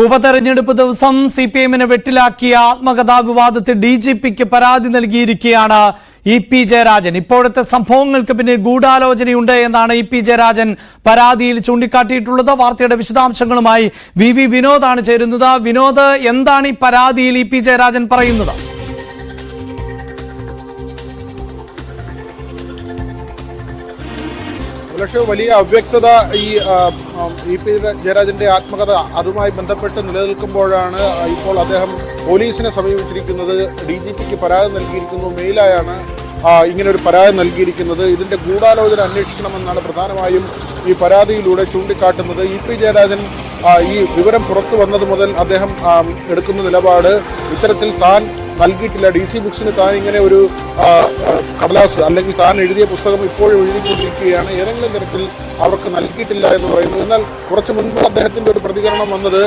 ഉപതെരഞ്ഞെടുപ്പ് ദിവസം സിപിഎമ്മിനെ വെട്ടിലാക്കിയ ആത്മകഥാ വിവാദത്തിൽ ഡിജിപിക്ക് പരാതി നൽകിയിരിക്കുകയാണ് ഇ.പി. ജയരാജൻ. ഇപ്പോഴത്തെ സംഭവങ്ങൾക്ക് പിന്നിൽ ഗൂഢാലോചനയുണ്ട് എന്നാണ് ഇ.പി. ജയരാജൻ പരാതിയിൽ ചൂണ്ടിക്കാട്ടിയിട്ടുള്ളത്. വാർത്തയുടെ വിശദാംശങ്ങളുമായി വി വിനോദാണ് ചേരുന്നത്. വിനോദ്, എന്താണ് ഈ പരാതിയിൽ ഇ.പി. ജയരാജൻ പറയുന്നത്? വലിയ അവ്യക്തത ഇ.പി. ജയരാജന്റെ ആത്മകഥ അതുമായി ബന്ധപ്പെട്ട് നിലനിൽക്കുമ്പോഴാണ് ഇപ്പോൾ അദ്ദേഹം പോലീസിനെ സമീപിച്ചിരിക്കുന്നത്. DGPക്ക് പരാതി നൽകിയിരിക്കുന്നു. മെയിലായാണ് ഇങ്ങനെ ഒരു പരാതി നൽകിയിരിക്കുന്നത്. ഇതിന്റെ ഗൂഢാലോചന അന്വേഷിക്കണമെന്നാണ് പ്രധാനമായും ഈ പരാതിയിലൂടെ ചൂണ്ടിക്കാട്ടുന്നത്. ഇ.പി. ജയരാജൻ ഈ വിവരം പുറത്തു വന്നത് മുതൽ അദ്ദേഹം എടുക്കുന്ന നിലപാട് ഇത്തരത്തിൽ താൻ നൽകിയിട്ടില്ല, DC ബുക്സിന് താൻ ഇങ്ങനെ ഒരു കടലാസ് അല്ലെങ്കിൽ താൻ എഴുതിയ പുസ്തകം ഇപ്പോഴും എഴുതിക്കൊണ്ടിരിക്കുകയാണ്, ഏതെങ്കിലും തരത്തിൽ അവർക്ക് നൽകിയിട്ടില്ല എന്ന് പറയുന്നു. എന്നാൽ കുറച്ച് മുൻപ് അദ്ദേഹത്തിന്റെ ഒരു പ്രതികരണം വന്നത്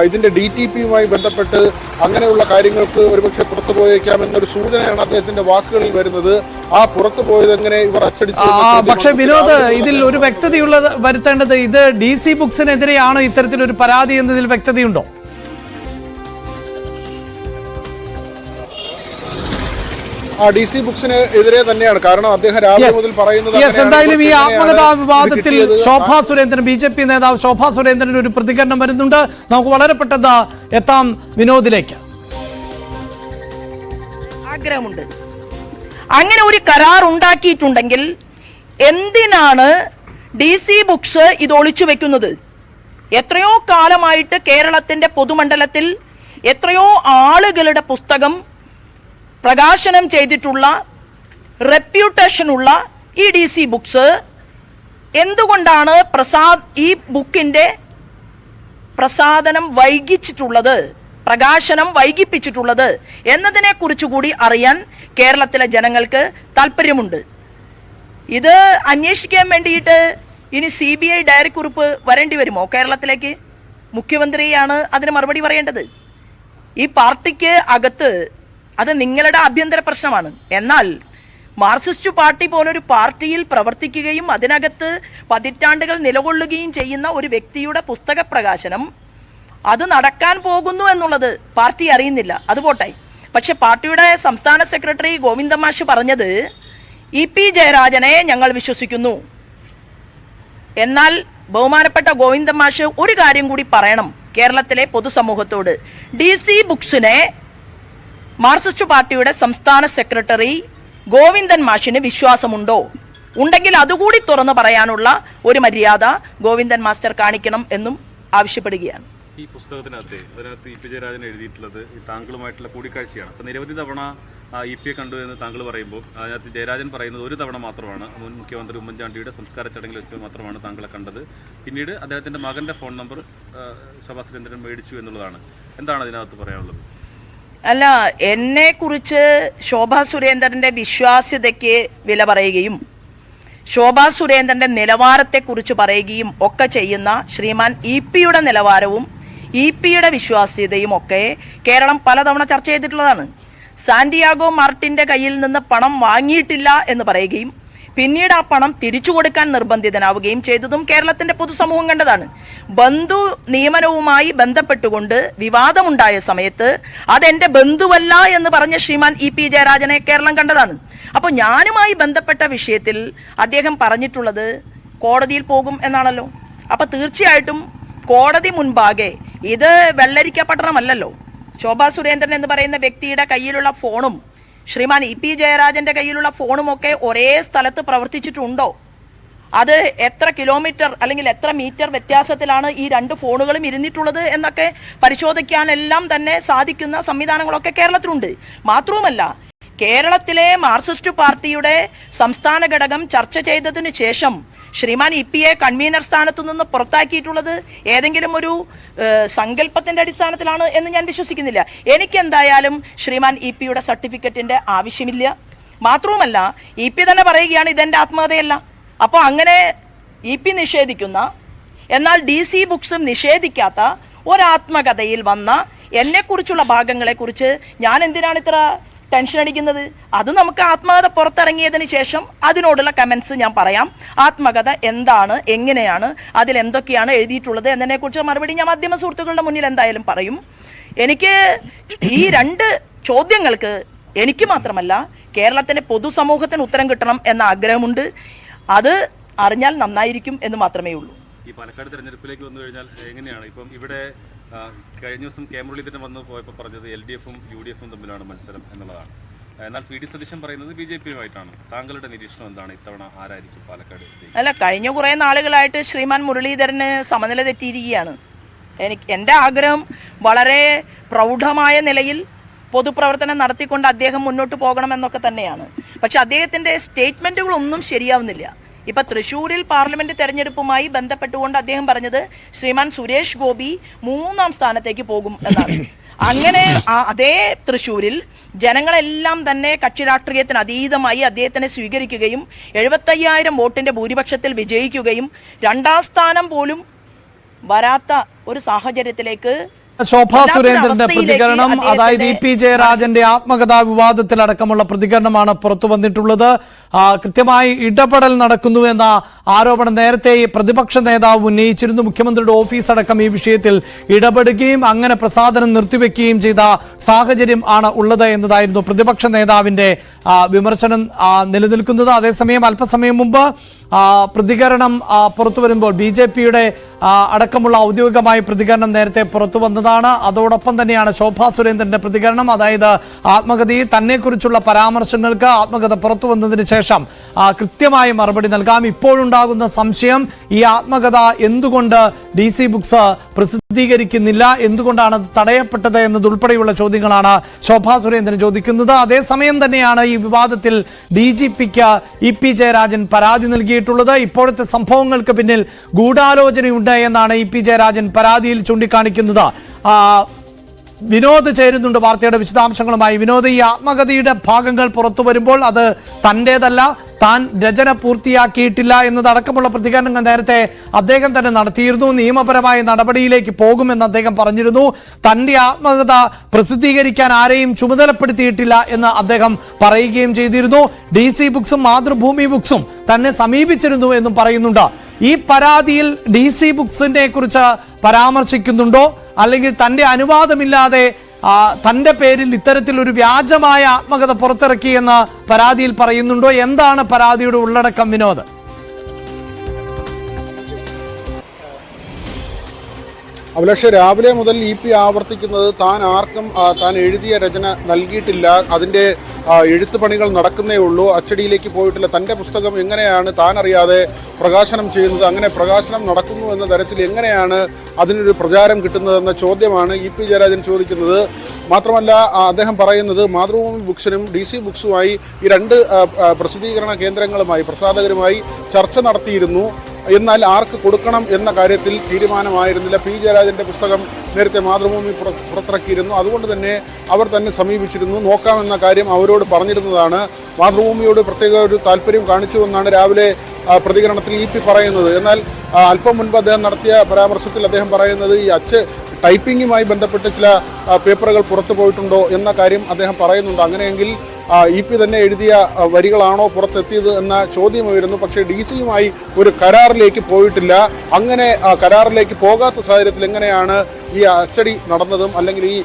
ഇതിന്റെ DTPയുമായി ബന്ധപ്പെട്ട് അങ്ങനെയുള്ള കാര്യങ്ങൾക്ക് ഒരുപക്ഷെ പുറത്തുപോയേക്കാം എന്നൊരു സൂചനയാണ് അദ്ദേഹത്തിന്റെ വാക്കുകളിൽ വരുന്നത്. ആ പുറത്തുപോയത് എങ്ങനെ ഇവർ അച്ചടിച്ചു? പക്ഷേ വിനോദ്, ഇതിൽ ഒരു വ്യക്തതയുള്ളത് വരുത്തേണ്ടത്, ഇത് DC ബുക്സിനെതിരെയാണോ ഇത്തരത്തിലൊരു പരാതി എന്നതിൽ വ്യക്തതയുണ്ടോ? DC ബുക്സിന് എതിരെ തന്നെയാണ്. കാരണം അദ്ദേഹം രാവിലെ മുതൽ പറയുന്നത് എന്തായാലും ഈ ആത്മകഥാ വിവാദത്തിൽ ശോഭാ സുരേന്ദ്രൻ, BJP നേതാവ് ശോഭാ സുരേന്ദ്രൻ ഒരു പ്രതികരണം വരുന്നുണ്ട്. നമുക്ക് വളരെ പെട്ടെന്ന് എത്താം വിനോദിലേക്ക്. ആഗ്രഹമുണ്ട്, അങ്ങനെ ഒരു കരാർ ഉണ്ടാക്കിയിട്ടുണ്ടെങ്കിൽ എന്തിനാണ് DC ബുക്സ് ഇത് ഒളിച്ചു വെക്കുന്നത്? എത്രയോ കാലമായിട്ട് കേരളത്തിന്റെ പൊതുമണ്ഡലത്തിൽ എത്രയോ ആളുകളുടെ പുസ്തകം പ്രകാശനം ചെയ്തിട്ടുള്ള റെപ്യൂട്ടേഷനുള്ള ഈ DC ബുക്സ് എന്തുകൊണ്ടാണ് ഈ ബുക്കിന്റെ പ്രസാധനം വൈകിച്ചിട്ടുള്ളത്, പ്രകാശനം വൈകിപ്പിച്ചിട്ടുള്ളത് എന്നതിനെ കുറിച്ചുകൂടി അറിയാൻ കേരളത്തിലെ ജനങ്ങൾക്ക് താല്പര്യമുണ്ട്. ഇത് അന്വേഷിക്കാൻ വേണ്ടിയിട്ട് ഇനി CBI ഡയറി കുറിപ്പ് വരേണ്ടി വരുമോ കേരളത്തിലേക്ക്? മുഖ്യമന്ത്രിയാണ് അതിന് മറുപടി പറയേണ്ടത്. ഈ പാർട്ടിക്ക് അകത്ത് അത് നിങ്ങളുടെ ആഭ്യന്തര പ്രശ്നമാണ്. എന്നാൽ മാർക്സിസ്റ്റ് പാർട്ടി പോലൊരു പാർട്ടിയിൽ പ്രവർത്തിക്കുകയും അതിനകത്ത് പതിറ്റാണ്ടുകൾ നിലകൊള്ളുകയും ചെയ്യുന്ന ഒരു വ്യക്തിയുടെ പുസ്തക പ്രകാശനം അത് നടക്കാൻ പോകുന്നു എന്നുള്ളത് പാർട്ടി അറിയുന്നില്ല. അതുപോട്ടെ, പക്ഷെ പാർട്ടിയുടെ സംസ്ഥാന സെക്രട്ടറി ഗോവിന്ദൻ മാഷ് പറഞ്ഞത് ഇ.പി. ജയരാജനെ ഞങ്ങൾ വിശ്വസിക്കുന്നു. എന്നാൽ ബഹുമാനപ്പെട്ട ഗോവിന്ദൻ മാഷ് ഒരു കാര്യം കൂടി പറയണം കേരളത്തിലെ പൊതുസമൂഹത്തോട്. DC ബുക്സിനെ മാർക്സിസ്റ്റ് പാർട്ടിയുടെ സംസ്ഥാന സെക്രട്ടറി ഗോവിന്ദൻ മാഷിന് വിശ്വാസമുണ്ടോ? ഉണ്ടെങ്കിൽ അതുകൂടി തുറന്നു പറയാനുള്ള ഒരു മര്യാദ ഗോവിന്ദൻ മാസ്റ്റർ കാണിക്കണം എന്നും ആവശ്യപ്പെടുകയാണ്. ഈ പുസ്തകത്തിനകത്ത് ഇ.പി. ജയരാജൻ എഴുതിയിട്ടുള്ളത് താങ്കളുമായിട്ടുള്ള കൂടിക്കാഴ്ചയാണ്. അപ്പം നിരവധി തവണ ഇ.പിയെ കണ്ടു എന്ന് താങ്കൾ പറയുമ്പോൾ അതിനകത്ത് ജയരാജൻ പറയുന്നത് ഒരു തവണ മാത്രമാണ്, മുൻ മുഖ്യമന്ത്രി ഉമ്മൻചാണ്ടിയുടെ സംസ്കാര ചടങ്ങിൽ വെച്ച് മാത്രമാണ് താങ്കളെ കണ്ടത്. പിന്നീട് അദ്ദേഹത്തിന്റെ മകന്റെ ഫോൺ നമ്പർ ശോഭാ സുരേന്ദ്രൻ മേടിച്ചു എന്നുള്ളതാണ്. എന്താണ് അതിനകത്ത് പറയാനുള്ളത്? അല്ല, എന്നെ കുറിച്ച് ശോഭാ സുരേന്ദ്രന്റെ വിശ്വാസ്യതയ്ക്ക് വില പറയുകയും ശോഭാ സുരേന്ദ്രന്റെ നിലവാരത്തെക്കുറിച്ച് പറയുകയും ഒക്കെ ചെയ്യുന്ന ശ്രീമാൻ ഇ.പിയുടെ നിലവാരവും ഇ.പിയുടെ വിശ്വാസ്യതയും ഒക്കെ കേരളം പലതവണ ചർച്ച ചെയ്തിട്ടുള്ളതാണ്. സാന്റിയാഗോ മാർട്ടിന്റെ കയ്യിൽ നിന്ന് പണം വാങ്ങിയിട്ടില്ല എന്ന് പറയുകയും പിന്നീട് ആ പണം തിരിച്ചു കൊടുക്കാൻ നിർബന്ധിതനാവുകയും ചെയ്തതും കേരളത്തിന്റെ പൊതുസമൂഹം കണ്ടതാണ്. ബന്ധു നിയമനവുമായി ബന്ധപ്പെട്ടുകൊണ്ട് വിവാദമുണ്ടായ സമയത്ത് അതെന്റെ ബന്ധുവല്ല എന്ന് പറഞ്ഞ ശ്രീമാൻ ഇ.പി. ജയരാജനെ കേരളം കണ്ടതാണ്. അപ്പോൾ ഞാനുമായി ബന്ധപ്പെട്ട വിഷയത്തിൽ അദ്ദേഹം പറഞ്ഞിട്ടുള്ളത് കോടതിയിൽ പോകും എന്നാണല്ലോ. അപ്പൊ തീർച്ചയായിട്ടും കോടതി മുൻപാകെ, ഇത് വെള്ളരിക്ക പട്ടണമല്ലല്ലോ. ശോഭാ സുരേന്ദ്രൻ എന്ന് പറയുന്ന വ്യക്തിയുടെ കയ്യിലുള്ള ഫോണും ശ്രീമാൻ ഇ.പി. ജയരാജന്റെ കയ്യിലുള്ള ഫോണുമൊക്കെ ഒരേ സ്ഥലത്ത് പ്രവർത്തിച്ചിട്ടുണ്ടോ? അത് എത്ര കിലോമീറ്റർ അല്ലെങ്കിൽ എത്ര മീറ്റർ വ്യത്യാസത്തിലാണ് ഈ രണ്ട് ഫോണുകളും ഇരുന്നിട്ടുള്ളത് എന്നൊക്കെ പരിശോധിക്കാനെല്ലാം തന്നെ സാധിക്കുന്ന സംവിധാനങ്ങളൊക്കെ കേരളത്തിലുണ്ട്. മാത്രവുമല്ല, കേരളത്തിലെ മാർക്സിസ്റ്റ് പാർട്ടിയുടെ സംസ്ഥാന ഘടകം ചർച്ച ചെയ്തതിനു ശേഷം ശ്രീമാൻ ഇ.പിയെ കൺവീനർ സ്ഥാനത്തു നിന്ന് പുറത്താക്കിയിട്ടുള്ളത് ഏതെങ്കിലും ഒരു സങ്കല്പത്തിന്റെ അടിസ്ഥാനത്തിലാണ് എന്ന് ഞാൻ വിശ്വസിക്കുന്നില്ല. എനിക്കെന്തായാലും ശ്രീമാൻ ഇ.പിയുടെ സർട്ടിഫിക്കറ്റിന്റെ ആവശ്യമില്ല. മാത്രവുമല്ല, ഇ.പി തന്നെ പറയുകയാണ് ഇതെന്റെ ആത്മകഥയല്ല. അപ്പോൾ അങ്ങനെ ഇ.പി നിഷേധിക്കുന്ന, എന്നാൽ DC ബുക്സും നിഷേധിക്കാത്ത ഒരാത്മകഥയിൽ വന്ന എന്നെക്കുറിച്ചുള്ള ഭാഗങ്ങളെക്കുറിച്ച് ഞാൻ എന്തിനാണ് ഇത്ര ടെൻഷൻ അടിക്കുന്നത്? അത് നമുക്ക് ആത്മകഥ പുറത്തിറങ്ങിയതിന് ശേഷം അതിനോടുള്ള കമൻസ് ഞാൻ പറയാം. ആത്മകഥ എന്താണ്, എങ്ങനെയാണ്, അതിൽ എന്തൊക്കെയാണ് എഴുതിയിട്ടുള്ളത് എന്നതിനെക്കുറിച്ച് മറുപടി ഞാൻ മാധ്യമ സുഹൃത്തുക്കളുടെ മുന്നിൽ എന്തായാലും പറയും. എനിക്ക് ഈ 2 ചോദ്യങ്ങൾക്ക് എനിക്ക് മാത്രമല്ല കേരളത്തിൻ്റെ പൊതുസമൂഹത്തിന് ഉത്തരം കിട്ടണം എന്ന ആഗ്രഹമുണ്ട്. അത് അറിഞ്ഞാൽ നന്നായിരിക്കും എന്ന് മാത്രമേ ഉള്ളൂ. ഈ പാലക്കാട് തെരഞ്ഞെടുപ്പിലേക്ക് വന്നു കഴിഞ്ഞാൽ എങ്ങനെയാണ് ഇപ്പം ഇവിടെ കഴിഞ്ഞ ദിവസം കെ മുരളീധരൻ വന്ന് പോയപ്പോൾ പറഞ്ഞത് LDFും UDFും തമ്മിലാണ് മത്സരം എന്നുള്ളതാണ്. എന്നാൽ CD സതീശൻ പറയുന്നത് BJPയുമായിട്ടാണ്. താങ്കളുടെ നിരീക്ഷണം എന്താണ്? ഇത്തവണ ആരായിരിക്കും പാലക്കാട്? അല്ല, കഴിഞ്ഞ കുറേ നാളുകളായിട്ട് ശ്രീമാൻ മുരളീധരന് സമനില തെറ്റിയിരിക്കുകയാണ്. എൻ്റെ ആഗ്രഹം വളരെ പ്രൗഢമായ നിലയിൽ പൊതുപ്രവർത്തനം നടത്തിക്കൊണ്ട് അദ്ദേഹം മുന്നോട്ട് പോകണമെന്നൊക്കെ തന്നെയാണ്. പക്ഷെ അദ്ദേഹത്തിൻ്റെ സ്റ്റേറ്റ്മെൻറ്റുകളൊന്നും ശരിയാവുന്നില്ല. ഇപ്പം തൃശ്ശൂരിൽ പാർലമെൻറ്റ് തെരഞ്ഞെടുപ്പുമായി ബന്ധപ്പെട്ടുകൊണ്ട് അദ്ദേഹം പറഞ്ഞത് ശ്രീമാൻ സുരേഷ് ഗോപി 3ാം സ്ഥാനത്തേക്ക് പോകും എന്നാണ്. അങ്ങനെ അതേ തൃശ്ശൂരിൽ ജനങ്ങളെല്ലാം തന്നെ കക്ഷി രാഷ്ട്രീയത്തിന് അതീതമായി അദ്ദേഹത്തിനെ സ്വീകരിക്കുകയും 75,000 വോട്ടിൻ്റെ ഭൂരിപക്ഷത്തിൽ വിജയിക്കുകയും 2ാം സ്ഥാനം പോലും വരാത്ത ഒരു സാഹചര്യത്തിലേക്ക് ശോഭാ സുരേന്ദ്രന്റെ പ്രതികരണം, അതായത് EP ജയരാജന്റെ ആത്മകഥാ വിവാദത്തിലടക്കമുള്ള പ്രതികരണമാണ് പുറത്തു വന്നിട്ടുള്ളത്. കൃത്യമായി ഇടപെടൽ നടക്കുന്നു എന്ന ആരോപണം നേരത്തെ പ്രതിപക്ഷ നേതാവ് ഉന്നയിച്ചിരുന്നു. മുഖ്യമന്ത്രിയുടെ ഓഫീസ് അടക്കം ഈ വിഷയത്തിൽ ഇടപെടുകയും അങ്ങനെ പ്രസാദനം നിർത്തിവെക്കുകയും ചെയ്ത സാഹചര്യം ആണ് ഉള്ളത് എന്നതായിരുന്നു പ്രതിപക്ഷ നേതാവിന്റെ വിമർശനം നിലനിൽക്കുന്നത്. അതേസമയം അല്പസമയം മുമ്പ് പ്രതികരണം പുറത്തു വരുമ്പോൾ BJPയുടെ അടക്കമുള്ള ഔദ്യോഗികമായ പ്രതികരണം നേരത്തെ പുറത്തു വന്നതാണ്. അതോടൊപ്പം തന്നെയാണ് ശോഭാ സുരേന്ദ്രന്റെ പ്രതികരണം. അതായത് ആത്മകഥയിൽ തന്നെക്കുറിച്ചുള്ള പരാമർശങ്ങൾക്ക് ആത്മകഥ പുറത്തു വന്നതിന് ശേഷം കൃത്യമായ മറുപടി നൽകാം. ഇപ്പോഴുണ്ടാകുന്ന സംശയം, ഈ ആത്മകഥ എന്തുകൊണ്ട് DC ബുക്സ് പ്രസിദ്ധീകരിക്കുന്നില്ല, എന്തുകൊണ്ടാണ് അത് തടയപ്പെട്ടത് എന്നതുൾപ്പെടെയുള്ള ചോദ്യങ്ങളാണ് ശോഭാ സുരേന്ദ്രൻ ചോദിക്കുന്നത്. അതേസമയം തന്നെയാണ് ഈ വിവാദത്തിൽ DGPക്ക് EP ജയരാജൻ പരാതി നൽകിയിട്ടുള്ളത്. ഇപ്പോഴത്തെ സംഭവങ്ങൾക്ക് പിന്നിൽ ഗൂഢാലോചനയുണ്ട് എന്നാണ് EP ജയരാജൻ പരാതിയിൽ ചൂണ്ടിക്കാണിക്കുന്നത്. വിനോദ് ചേരുന്നുണ്ട് വാർത്തയുടെ വിശദാംശങ്ങളുമായി. വിനോദ്, ഈ ആത്മകഥയുടെ ഭാഗങ്ങൾ പുറത്തു വരുമ്പോൾ അത് തൻ്റേതല്ല, താൻ രചന പൂർത്തിയാക്കിയിട്ടില്ല എന്നതടക്കമുള്ള പ്രതികരണങ്ങൾ നേരത്തെ അദ്ദേഹം തന്നെ നടത്തിയിരുന്നു. നിയമപരമായ നടപടിയിലേക്ക് പോകുമെന്ന് അദ്ദേഹം പറഞ്ഞിരുന്നു. തൻ്റെ ആത്മകഥ പ്രസിദ്ധീകരിക്കാൻ ആരെയും ചുമതലപ്പെടുത്തിയിട്ടില്ല എന്ന് അദ്ദേഹം പറയുകയും ചെയ്തിരുന്നു. DC ബുക്സും മാതൃഭൂമി ബുക്സും തന്നെ സമീപിച്ചിരുന്നു എന്നും പറയുന്നുണ്ട്. ഈ പരാതിയിൽ DC ബുക്സിനെ കുറിച്ച് പരാമർശിക്കുന്നുണ്ടോ, അല്ലെങ്കിൽ തൻ്റെ അനുവാദമില്ലാതെ തൻ്റെ പേരിൽ ഇത്തരത്തിലൊരു വ്യാജമായ ആത്മകഥ പുറത്തിറക്കിയെന്ന് പരാതിയിൽ പറയുന്നുണ്ടോ? എന്താണ് പരാതിയുടെ ഉള്ളടക്കം, വിനോദ്? അഭിലാഷ്, രാവിലെ മുതൽ EP ആവർത്തിക്കുന്നത് താൻ ആർക്കും താൻ എഴുതിയ രചന നൽകിയിട്ടില്ല, അതിൻ്റെ എഴുത്തുപണികൾ നടക്കുന്നേ ഉള്ളൂ, അച്ചടിയിലേക്ക് പോയിട്ടില്ല, തൻ്റെ പുസ്തകം എങ്ങനെയാണ് താൻ അറിയാതെ പ്രകാശനം ചെയ്യുന്നത്, അങ്ങനെ പ്രകാശനം നടക്കുന്നു എന്ന തരത്തിൽ എങ്ങനെയാണ് അതിനൊരു പ്രചാരം കിട്ടുന്നതെന്ന ചോദ്യമാണ് EP ജയരാജൻ ചോദിക്കുന്നത്. മാത്രമല്ല അദ്ദേഹം പറയുന്നത് മാതൃഭൂമി ബുക്സിനും DC ബുക്സുമായി ഈ 2 പ്രസിദ്ധീകരണ കേന്ദ്രങ്ങളുമായി, പ്രസാധകരുമായി ചർച്ച നടത്തിയിരുന്നു. എന്നാൽ ആർക്ക് കൊടുക്കണം എന്ന കാര്യത്തിൽ തീരുമാനമായിരുന്നില്ല. P ജയരാജൻ്റെ പുസ്തകം നേരത്തെ മാതൃഭൂമി പുറത്തിറക്കിയിരുന്നു. അതുകൊണ്ട് തന്നെ അവർ തന്നെ സമീപിച്ചിരുന്നു, നോക്കാമെന്ന കാര്യം അവരോട് പറഞ്ഞിരുന്നതാണ്. മാതൃഭൂമിയോട് പ്രത്യേക ഒരു താല്പര്യം കാണിച്ചുവെന്നാണ് രാവിലെ പ്രതികരണത്തിൽ EP പറയുന്നത്. എന്നാൽ അല്പം മുൻപ് അദ്ദേഹം നടത്തിയ പരാമർശത്തിൽ അദ്ദേഹം പറയുന്നത് ഈ ടൈപ്പിങ്ങുമായി ബന്ധപ്പെട്ട് ചില പേപ്പറുകൾ പുറത്തു പോയിട്ടുണ്ടോ എന്ന കാര്യം അദ്ദേഹം പറയുന്നുണ്ട്. അങ്ങനെയെങ്കിൽ EP തന്നെ എഴുതിയ വരികളാണോ പുറത്തെത്തിയത് എന്ന ചോദ്യമായിരുന്നു. പക്ഷേ DCയുമായി ഒരു കരാറിലേക്ക് പോയിട്ടില്ല. അങ്ങനെ കരാറിലേക്ക് പോകാത്ത സാഹചര്യത്തിൽ എങ്ങനെയാണ് ഈ അച്ചടി നടന്നതും അല്ലെങ്കിൽ ഈ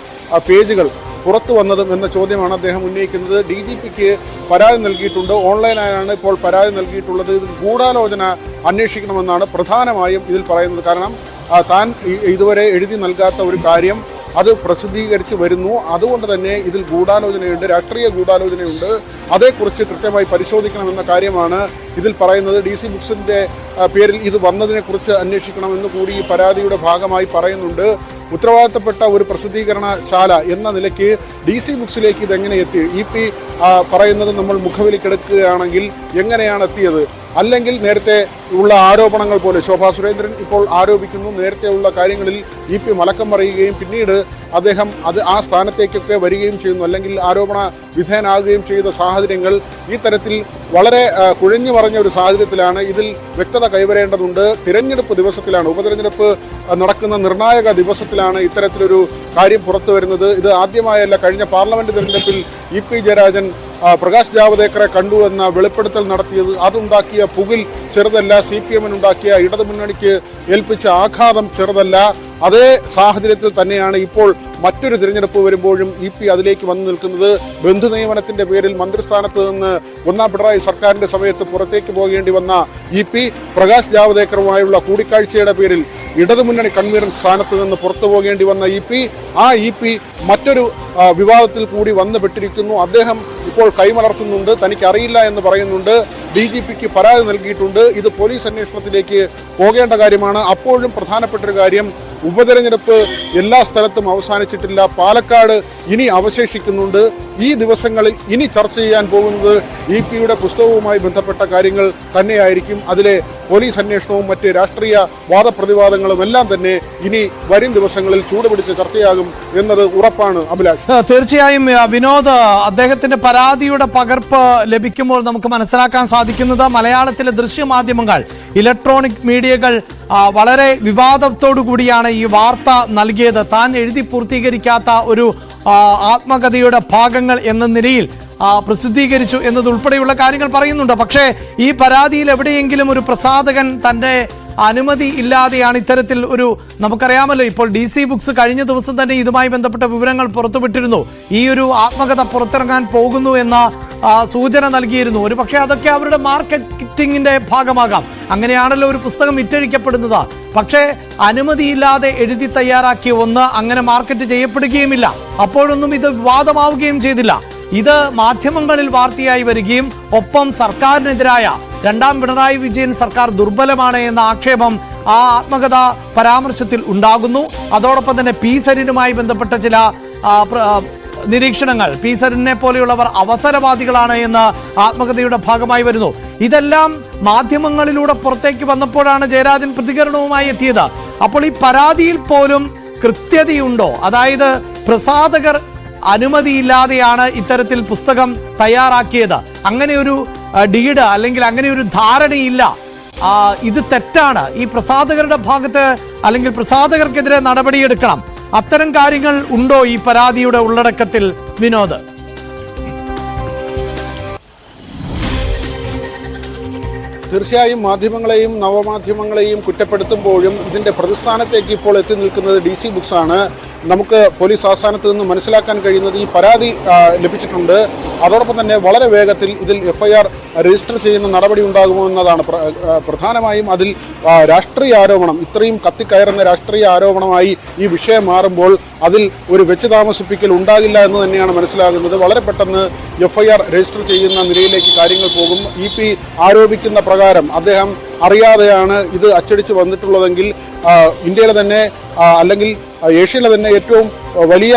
പേജുകൾ പുറത്തു വന്നതും എന്ന ചോദ്യമാണ് അദ്ദേഹം ഉന്നയിക്കുന്നത്. DGPക്ക് പരാതി നൽകിയിട്ടുണ്ട്, ഓൺലൈനായാണ് ഇപ്പോൾ പരാതി നൽകിയിട്ടുള്ളത്. ഇതിൽ ഗൂഢാലോചന അന്വേഷിക്കണമെന്നാണ് പ്രധാനമായും ഇതിൽ പറയുന്നത്. കാരണം താൻ ഇതുവരെ എഴുതി നൽകാത്ത ഒരു കാര്യം അത് പ്രസിദ്ധീകരിച്ച് വരുന്നു. അതുകൊണ്ട് തന്നെ ഇതിൽ ഗൂഢാലോചനയുണ്ട്, രാഷ്ട്രീയ ഗൂഢാലോചനയുണ്ട്. അതേക്കുറിച്ച് കൃത്യമായി പരിശോധിക്കണമെന്ന കാര്യമാണ് ഇതിൽ പറയുന്നത്. DC ബുക്സിൻ്റെ പേരിൽ ഇത് വന്നതിനെക്കുറിച്ച് അന്വേഷിക്കണമെന്ന് കൂടി ഈ പരാതിയുടെ ഭാഗമായി പറയുന്നുണ്ട്. ഉത്തരവാദിത്തപ്പെട്ട ഒരു പ്രസിദ്ധീകരണശാല എന്ന നിലയ്ക്ക് DC ബുക്സിലേക്ക് ഇതെങ്ങനെ എത്തി? EP പറയുന്നത് നമ്മൾ മുഖവിലിക്കെടുക്കുകയാണെങ്കിൽ എങ്ങനെയാണ് എത്തിയത്? അല്ലെങ്കിൽ നേരത്തെ ഉള്ള ആരോപണങ്ങൾ പോലെ ശോഭാ സുരേന്ദ്രൻ ഇപ്പോൾ ആരോപിക്കുന്നു, നേരത്തെ ഉള്ള കാര്യങ്ങളിൽ EP മലക്കം പറയുകയും പിന്നീട് അദ്ദേഹം ആ സ്ഥാനത്തേക്കൊക്കെ വരികയും ചെയ്യുന്നു, അല്ലെങ്കിൽ ആരോപണ വിധേയനാകുകയും ചെയ്ത സാഹചര്യങ്ങൾ ഈ തരത്തിൽ വളരെ കുഴഞ്ഞു മറിഞ്ഞ ഒരു സാഹചര്യത്തിലാണ്. ഇതിൽ വ്യക്തത കൈവരേണ്ടതുണ്ട്. തിരഞ്ഞെടുപ്പ് ദിവസത്തിലാണ്, ഉപതെരഞ്ഞെടുപ്പ് നടക്കുന്ന നിർണായക ദിവസത്തിലാണ് ഇത്തരത്തിലൊരു കാര്യം പുറത്തു വരുന്നത്. ഇത് ആദ്യമായല്ല. കഴിഞ്ഞ പാർലമെന്റ് തെരഞ്ഞെടുപ്പിൽ EP ജയരാജൻ പ്രകാശ് ജാവദേക്കറെ കണ്ടു എന്ന വെളിപ്പെടുത്തൽ നടത്തിയത്. അതുണ്ടാക്കിയ പുകിൽ ചെറുതല്ല, CPM-നുണ്ടാക്കിയ ഇടതുമുന്നണിക്ക് ഏൽപ്പിച്ച ആഘാതം ചെറുതല്ല. അതേ സാഹചര്യത്തിൽ തന്നെയാണ് ഇപ്പോൾ മറ്റൊരു തിരഞ്ഞെടുപ്പ് വരുമ്പോഴും EP അതിലേക്ക് വന്നു നിൽക്കുന്നത്. ബന്ധു നിയമനത്തിന്റെ പേരിൽ മന്ത്രിസ്ഥാനത്ത് നിന്ന് ഒന്നാം പിണറായി സർക്കാരിന്റെ സമയത്ത് പുറത്തേക്ക് പോകേണ്ടി വന്ന EP പ്രകാശ് ജാവദേക്കറുമായുള്ള കൂടിക്കാഴ്ചയുടെ പേരിൽ ഇടതുമുന്നണി കൺവീനർ സ്ഥാനത്ത് നിന്ന് പുറത്തു പോകേണ്ടി വന്ന EP മറ്റൊരു വിവാദത്തിൽ കൂടി വന്നുപെട്ടിരിക്കുന്നു. അദ്ദേഹം ഇപ്പോൾ കൈമലർത്തുന്നുണ്ട്, തനിക്കറിയില്ല എന്ന് പറയുന്നുണ്ട്, DGPക്ക് പരാതി നൽകിയിട്ടുണ്ട്. ഇത് പോലീസ് അന്വേഷണത്തിലേക്ക് പോകേണ്ട കാര്യമാണ്. അപ്പോഴും പ്രധാനപ്പെട്ടൊരു കാര്യം, ഉപതെരഞ്ഞെടുപ്പ് എല്ലാ സ്ഥലത്തും അവസാനിച്ചിട്ടില്ല. പാലക്കാട് ഇനി അവശേഷിക്കുന്നുണ്ട്. ഈ ദിവസങ്ങളിൽ ഇനി ചർച്ച ചെയ്യാൻ പോകുന്നത് EP-യുടെ പുസ്തകവുമായി ബന്ധപ്പെട്ട കാര്യങ്ങൾ തന്നെയായിരിക്കും. അതിലെ പോലീസ് അന്വേഷണവും മറ്റ് രാഷ്ട്രീയ വാദപ്രതിവാദങ്ങളും എല്ലാം തന്നെ ഇനി വരും ദിവസങ്ങളിൽ ചൂടുപിടിച്ച് ചർച്ചയാകും എന്നത് ഉറപ്പാണ്. അഭിലാഷ്, തീർച്ചയായും വിനോദ്, അദ്ദേഹത്തിന്റെ പരാതിയുടെ പകർപ്പ് ലഭിക്കുമ്പോൾ നമുക്ക് മനസ്സിലാക്കാൻ സാധിക്കുന്നത് മലയാളത്തിലെ ദൃശ്യമാധ്യമങ്ങൾ, ഇലക്ട്രോണിക് മീഡിയകൾ വളരെ വിവാദത്തോടു കൂടിയാണ് ഈ വാർത്ത നൽകിയത്. താൻ എഴുതി പൂർത്തീകരിക്കാത്ത ഒരു ആത്മകഥയുടെ ഭാഗങ്ങൾ എന്ന നിലയിൽ പ്രസിദ്ധീകരിച്ചു എന്നതുൾപ്പെടെയുള്ള കാര്യങ്ങൾ പറയുന്നുണ്ട്. പക്ഷേ ഈ പരാതിയിൽ എവിടെയെങ്കിലും ഒരു പ്രസാധകൻ തൻ്റെ അനുമതി ഇല്ലാതെയാണ് ഇത്തരത്തിൽ ഒരു, നമുക്കറിയാമല്ലോ, ഇപ്പോൾ DC ബുക്സ് കഴിഞ്ഞ ദിവസം തന്നെ ഇതുമായി ബന്ധപ്പെട്ട വിവരങ്ങൾ പുറത്തുവിട്ടിരുന്നു. ഈ ഒരു ആത്മകഥ പുറത്തിറങ്ങാൻ പോകുന്നു എന്ന സൂചന നൽകിയിരുന്നു. ഒരു പക്ഷേ അതൊക്കെ അവരുടെ മാർക്കറ്റിങ്ങിന്റെ ഭാഗമാകാം. അങ്ങനെയാണല്ലോ ഒരു പുസ്തകം വിറ്റഴിക്കപ്പെടുന്നത്. പക്ഷേ അനുമതിയില്ലാതെ എഴുതി തയ്യാറാക്കിയ ഒന്ന് അങ്ങനെ മാർക്കറ്റ് ചെയ്യപ്പെടുകയുമില്ല. അപ്പോഴൊന്നും ഇത് വിവാദമാവുകയും ചെയ്തില്ല. ഇത് മാധ്യമങ്ങളിൽ വാർത്തയായി വരികയും ഒപ്പം സർക്കാരിനെതിരായ രണ്ടാം പിണറായി വിജയൻ സർക്കാർ ദുർബലമാണ് എന്ന ആക്ഷേപം ആ ആത്മകഥ പരാമർശത്തിൽ ഉണ്ടാകുന്നു. അതോടൊപ്പം തന്നെ P. സരിനുമായി ബന്ധപ്പെട്ട ചില നിരീക്ഷണങ്ങൾ, P. സരിനെ പോലെയുള്ളവർ അവസരവാദികളാണ് എന്ന് ആത്മകഥയുടെ ഭാഗമായി വരുന്നു. ഇതെല്ലാം മാധ്യമങ്ങളിലൂടെ പുറത്തേക്ക് വന്നപ്പോഴാണ് ജയരാജൻ പ്രതികരണവുമായി എത്തിയത്. അപ്പോൾ ഈ പരാതിയിൽ പോലും കൃത്യതയുണ്ടോ? അതായത് പ്രസാധകർ അനുമതിയില്ലാതെയാണ് ഇത്തരത്തിൽ പുസ്തകം തയ്യാറാക്കിയത്, അങ്ങനെ ഒരു ഡീഡ് അല്ലെങ്കിൽ അങ്ങനെ ഒരു ധാരണയില്ല, ഇത് തെറ്റാണ്, ഈ പ്രസാധകരുടെ ഭാഗത്ത് അല്ലെങ്കിൽ പ്രസാധകർക്കെതിരെ നടപടിയെടുക്കണം, അത്തരം കാര്യങ്ങൾ ഉണ്ടോ ഈ പരാതിയുടെ ഉള്ളടക്കത്തിൽ വിനോദ്? തീർച്ചയായും മാധ്യമങ്ങളെയും നവമാധ്യമങ്ങളെയും കുറ്റപ്പെടുത്തുമ്പോഴും ഇതിൻ്റെ പ്രതിസ്ഥാനത്തേക്ക് ഇപ്പോൾ എത്തി നിൽക്കുന്നത് DC ബുക്സാണ്. നമുക്ക് പോലീസ് ആസ്ഥാനത്ത് നിന്ന് മനസ്സിലാക്കാൻ കഴിയുന്നത് ഈ പരാതി ലഭിച്ചിട്ടുണ്ട്. അതോടൊപ്പം തന്നെ വളരെ വേഗത്തിൽ ഇതിൽ FIR രജിസ്റ്റർ ചെയ്യുന്ന നടപടി ഉണ്ടാകുമോ എന്നതാണ് പ്രധാനമായും. അതിൽ രാഷ്ട്രീയ ആരോപണം, ഇത്രയും കത്തിക്കയറുന്ന രാഷ്ട്രീയ ആരോപണമായി ഈ വിഷയം മാറുമ്പോൾ അതിൽ ഒരു വെച്ച് താമസിപ്പിക്കൽ ഉണ്ടാകില്ല എന്ന് തന്നെയാണ് മനസ്സിലാകുന്നത്. വളരെ പെട്ടെന്ന് FIR രജിസ്റ്റർ ചെയ്യുന്ന നിലയിലേക്ക് കാര്യങ്ങൾ പോകും. EP ആരോപിക്കുന്ന പ്രകാരം അദ്ദേഹം അറിയാതെയാണ് ഇത് അച്ചടിച്ച് വന്നിട്ടുള്ളതെങ്കിൽ ഇന്ത്യയിലെ തന്നെ അല്ലെങ്കിൽ ഏഷ്യയിലെ തന്നെ ഏറ്റവും വലിയ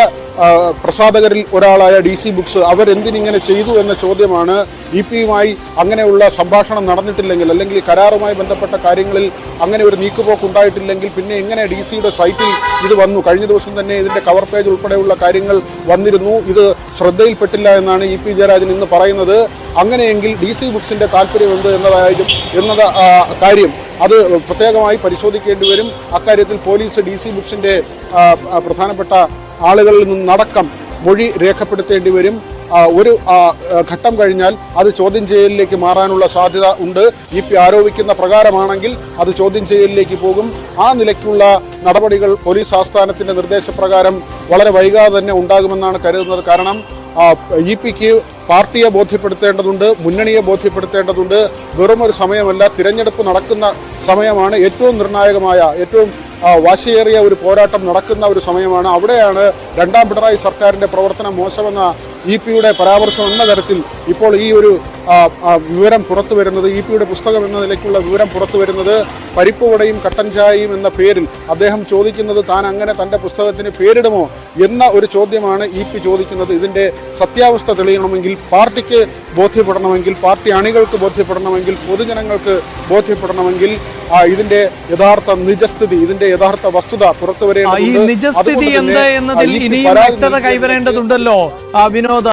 പ്രസാധകരിൽ ഒരാളായ DC ബുക്സ് അവരെന്തിനിങ്ങനെ ചെയ്തു എന്ന ചോദ്യമാണ്. EP-യുമായി അങ്ങനെയുള്ള സംഭാഷണം നടന്നിട്ടില്ലെങ്കിൽ അല്ലെങ്കിൽ കരാറുമായി ബന്ധപ്പെട്ട കാര്യങ്ങളിൽ അങ്ങനെ ഒരു നീക്കുപോക്ക് ഉണ്ടായിട്ടില്ലെങ്കിൽ പിന്നെ എങ്ങനെ DC-യുടെ സൈറ്റിൽ ഇത് വന്നു? കഴിഞ്ഞ ദിവസം തന്നെ ഇതിൻ്റെ കവർ പേജ് ഉൾപ്പെടെയുള്ള കാര്യങ്ങൾ വന്നിരുന്നു. ഇത് ശ്രദ്ധയിൽപ്പെട്ടില്ല എന്നാണ് EP ജയരാജൻ ഇന്ന് പറയുന്നത്. അങ്ങനെയെങ്കിൽ DC ബുക്സിൻ്റെ താല്പര്യം എന്ത് എന്നത് കാര്യം അത് പ്രത്യേകമായി പരിശോധിക്കേണ്ടി വരും. അക്കാര്യത്തിൽ പോലീസ് DC ബുക്സിൻ്റെ പ്രധാനപ്പെട്ട ആളുകളിൽ നിന്നടക്കം മൊഴി രേഖപ്പെടുത്തേണ്ടി വരും. ഒരു ഘട്ടം കഴിഞ്ഞാൽ അത് ചോദ്യം ചെയ്യലിലേക്ക് മാറാനുള്ള സാധ്യത ഉണ്ട്. EP ആരോപിക്കുന്ന പ്രകാരമാണെങ്കിൽ അത് ചോദ്യം ചെയ്യലിലേക്ക് പോകും. ആ നിലയ്ക്കുള്ള നടപടികൾ പോലീസ് ആസ്ഥാനത്തിൻ്റെ നിർദ്ദേശപ്രകാരം വളരെ വൈകാതെ തന്നെ ഉണ്ടാകുമെന്നാണ് കരുതുന്നത്. കാരണം EP-ക്ക് പാർട്ടിയെ ബോധ്യപ്പെടുത്തേണ്ടതുണ്ട്, മുന്നണിയെ ബോധ്യപ്പെടുത്തേണ്ടതുണ്ട്. വെറുമൊരു സമയമല്ല, തിരഞ്ഞെടുപ്പ് നടക്കുന്ന സമയമാണ്. ഏറ്റവും നിർണായകമായ, ഏറ്റവും വാശിയേറിയ ഒരു പോരാട്ടം നടക്കുന്ന ഒരു സമയമാണ്. അവിടെയാണ് രണ്ടാം പിണറായി സർക്കാരിൻ്റെ പ്രവർത്തനം മോശമെന്ന EP-യുടെ പരാമർശം എന്ന തരത്തിൽ ഇപ്പോൾ ഈ ഒരു വിവരം പുറത്തു വരുന്നത്, ഇ പിയുടെ പുസ്തകം എന്ന നിലയ്ക്കുള്ള വിവരം പുറത്തു വരുന്നത് പരിപ്പ് വടയും കട്ടൻ ചായയും എന്ന പേരിൽ അദ്ദേഹം ചോദിക്കുന്നത് താൻ അങ്ങനെ തൻ്റെ പുസ്തകത്തിന് പേരിടുമോ എന്ന ഒരു ചോദ്യമാണ് ഇ പി ചോദിക്കുന്നത്. ഇതിൻ്റെ സത്യാവസ്ഥ തെളിയണമെങ്കിൽ, പാർട്ടിക്ക് ബോധ്യപ്പെടണമെങ്കിൽ, പാർട്ടി അണികൾക്ക് ബോധ്യപ്പെടണമെങ്കിൽ, പൊതുജനങ്ങൾക്ക് ബോധ്യപ്പെടണമെങ്കിൽ ഇതിന്റെ യഥാർത്ഥ നിജസ്ഥിതി, ഇതിന്റെ യഥാർത്ഥ വസ്തുത പുറത്തു ഈ നിജസ്ഥിതി എന്ത് എന്നതിൽ ഇനിയും വ്യക്തത കൈവരേണ്ടതുണ്ടല്ലോ വിനോദ്.